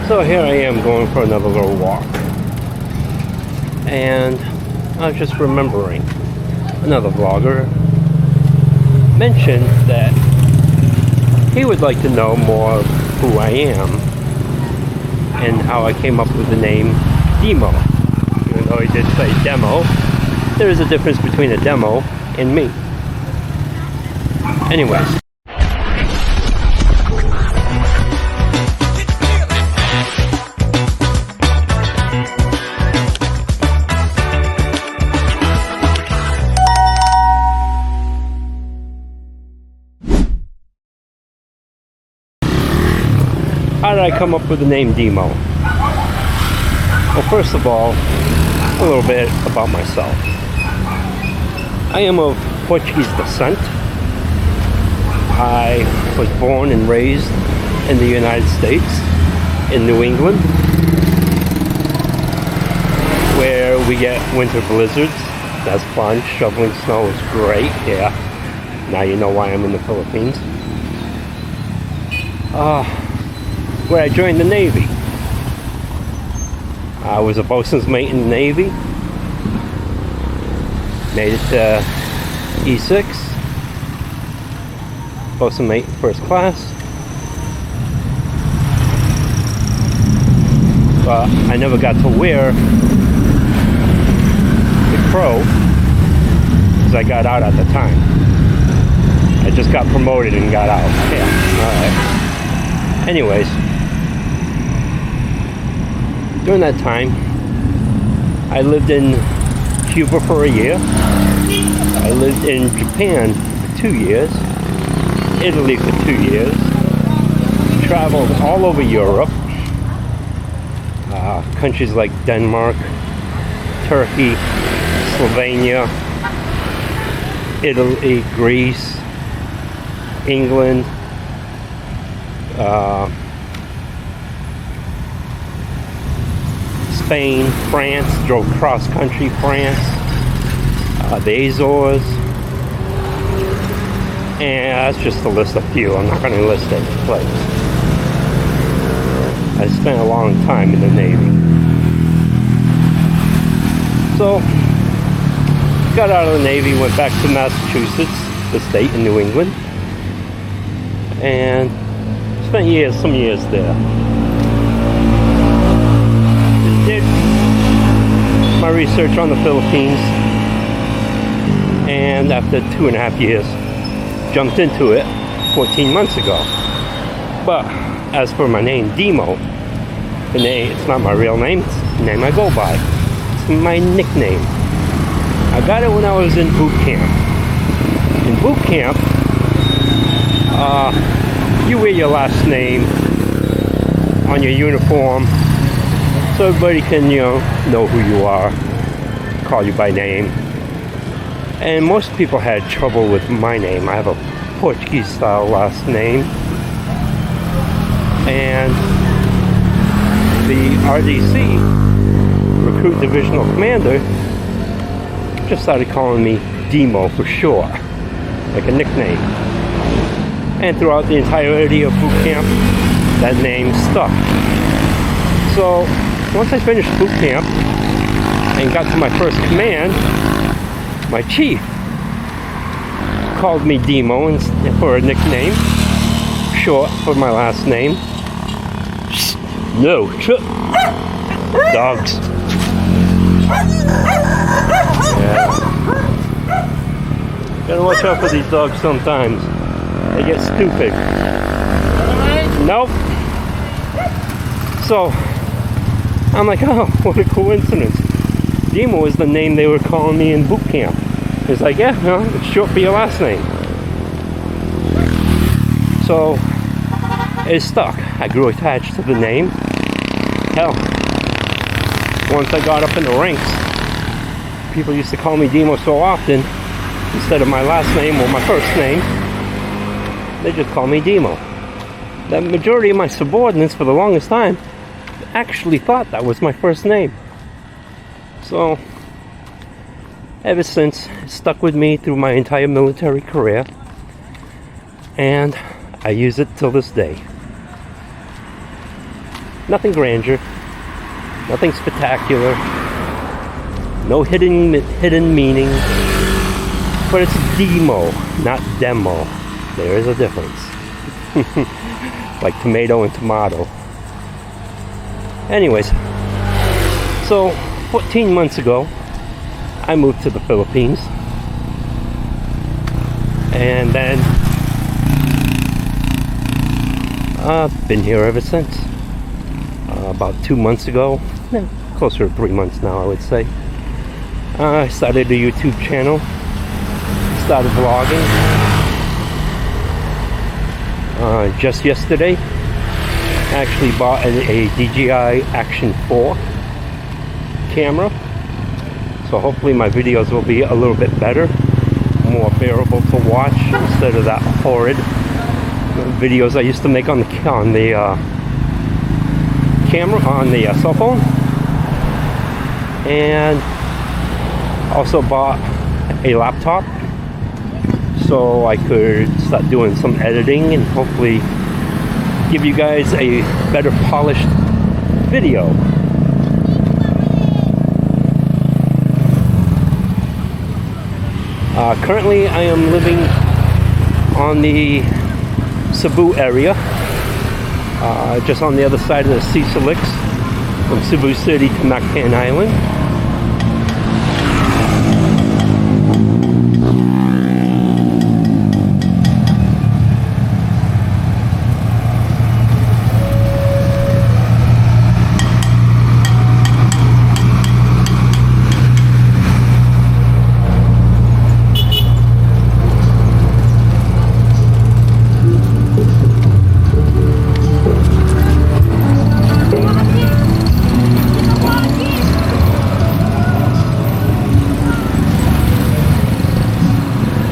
So here I am going for another little walk. And I was just remembering another vlogger mentioned that he would like to know more of who I am and how I came up with the name Demo. Even though he did say demo, there is a difference between a demo and me. Anyways. How did I come up with the name Demo? Well, first of all, a little bit about myself. I am of Portuguese descent. I was born and raised in the United States, in New England, where we get winter blizzards. That's fun. Shoveling snow is great. Yeah. Now you know why I'm in the Philippines. Where I joined the Navy. I was a bosun's mate in the Navy. Made it to E6. Bosun mate first class. But I never got to wear the crow because I got out at the time. I just got promoted and got out. Yeah, alright. Anyways. During that time, I lived in Cuba for a year. I lived in Japan for 2 years. Italy for 2 years. Traveled all over Europe. Countries like Denmark, Turkey, Slovenia, Italy, Greece, England, Spain, France, drove cross-country France, the Azores, and that's just to list a few. I'm not going to list every place. I spent a long time in the Navy. So, got out of the Navy, went back to Massachusetts, the state in New England, and spent some years there. Did my research on the Philippines, and after 2.5 years, jumped into it 14 months ago. But as for my name, Demo, it's not my real name, it's the name I go by. It's my nickname. I got it when I was in boot camp. In boot camp, you wear your last name on your uniform so everybody can, know who you are, call you by name. And most people had trouble with my name. I have a Portuguese style last name. And the RDC, Recruit Divisional Commander, just started calling me Demo for short, like a nickname. And throughout the entirety of boot camp, that name stuck. So once I finished boot camp and got to my first command, my chief called me Demo for a nickname, short for my last name. No, dogs. Yeah. Gotta watch out for these dogs sometimes. They get stupid. Nope. So, I'm like, oh, what a coincidence. Demo is the name they were calling me in boot camp. It's like, yeah, it's short for your last name. So, it stuck. I grew attached to the name. Hell, once I got up in the ranks, people used to call me Demo so often, instead of my last name or my first name, they just call me Demo. The majority of my subordinates for the longest time actually thought that was my first name. So, ever since, it stuck with me through my entire military career, and I use it till this day. Nothing grandeur, nothing spectacular, no hidden meaning, but it's demo, not demo. There is a difference. Like tomato and tomato. Anyways, so 14 months ago, I moved to the Philippines, and then I've been here ever since. About 2 months ago, closer to 3 months now, I would say, I started a YouTube channel, started vlogging. Just yesterday, I actually bought a DJI Action 4 camera, so hopefully my videos will be a little bit better, more bearable to watch instead of that horrid videos I used to make on the camera, on the cell phone. And also bought a laptop so I could start doing some editing and hopefully give you guys a better polished video. Currently I am living on the Cebu area, just on the other side of the Cecil Licks from Cebu City to Mactan Island.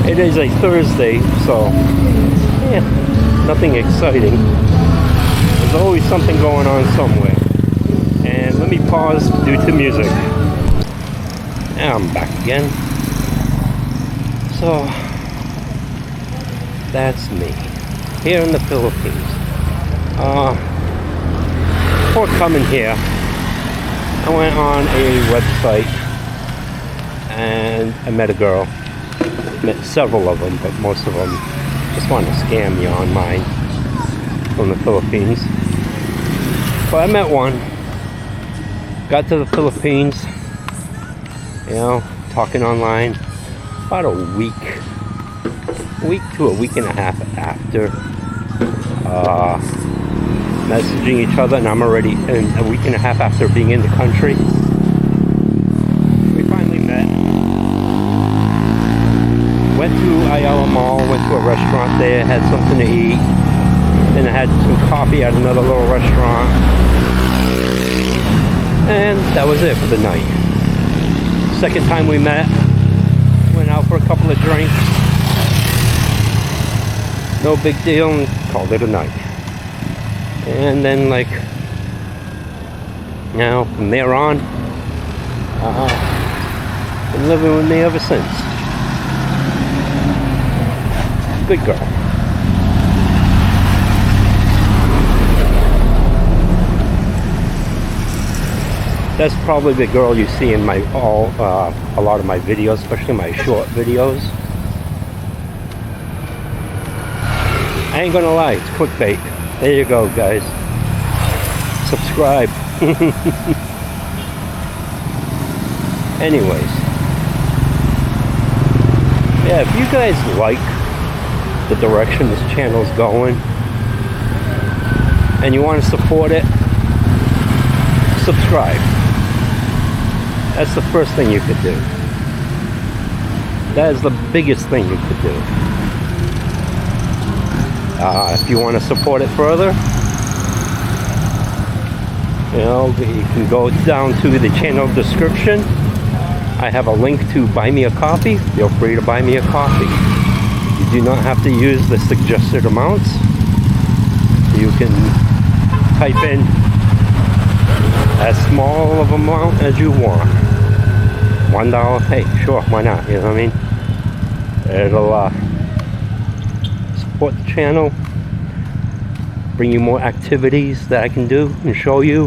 It is a Thursday, so yeah, nothing exciting. There's always something going on somewhere. And let me pause due to music. Now I'm back again. So that's me here in the Philippines. Before coming here, I went on a website and I met a girl. Met several of them, but most of them just wanted to scam you online from the Philippines. But I met one, got to the Philippines, you know, talking online about a week to a week and a half after messaging each other, and I'm already in a week and a half after being in the country. We finally met. Went to Ayala Mall, went to a restaurant there, had something to eat. Then I had some coffee at another little restaurant. And that was it for the night. Second time we met, went out for a couple of drinks. No big deal, and called it a night. And then, like, now from there on, been living with me ever since. Good girl. That's probably the girl you see in my a lot of my videos, especially my short videos. I ain't gonna lie, it's clickbait. There you go, guys. Subscribe. Anyways, yeah, if you guys like the direction this channel's going and you want to support it, subscribe. That's the first thing you could do. That is the biggest thing you could do. If you want to support it further, you know, you can go down to the channel description. I have a link to buy me a coffee. Feel free to buy me a coffee. You do not have to use the suggested amounts. You can type in as small of amount as you want. $1, hey, sure, why not? You know what I mean? It'll support the channel. bring you more activities that I can do and show you.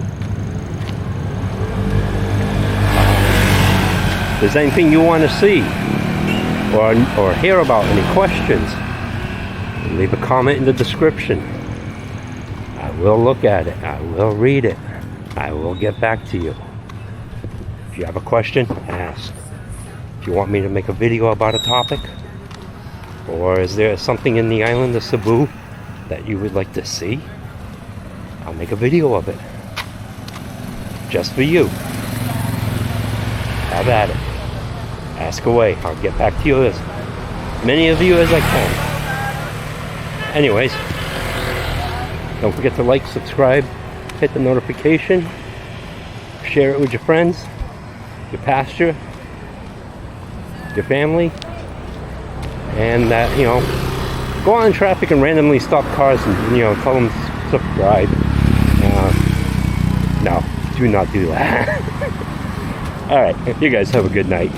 If there's anything you want to see or hear about, any questions, leave a comment in the description. I will look at it. I will read it. I will get back to you. If you have a question, ask. If you want me to make a video about a topic, or is there something in the island of Cebu that you would like to see, I'll make a video of it. Just for you. Have at it. Ask away. I'll get back to you as many of you as I can. Anyways, don't forget to like, subscribe, hit the notification, share it with your friends, your pastor, your family, and that, go on traffic and randomly stop cars and, tell them to subscribe. No, do not do that. Alright, you guys have a good night.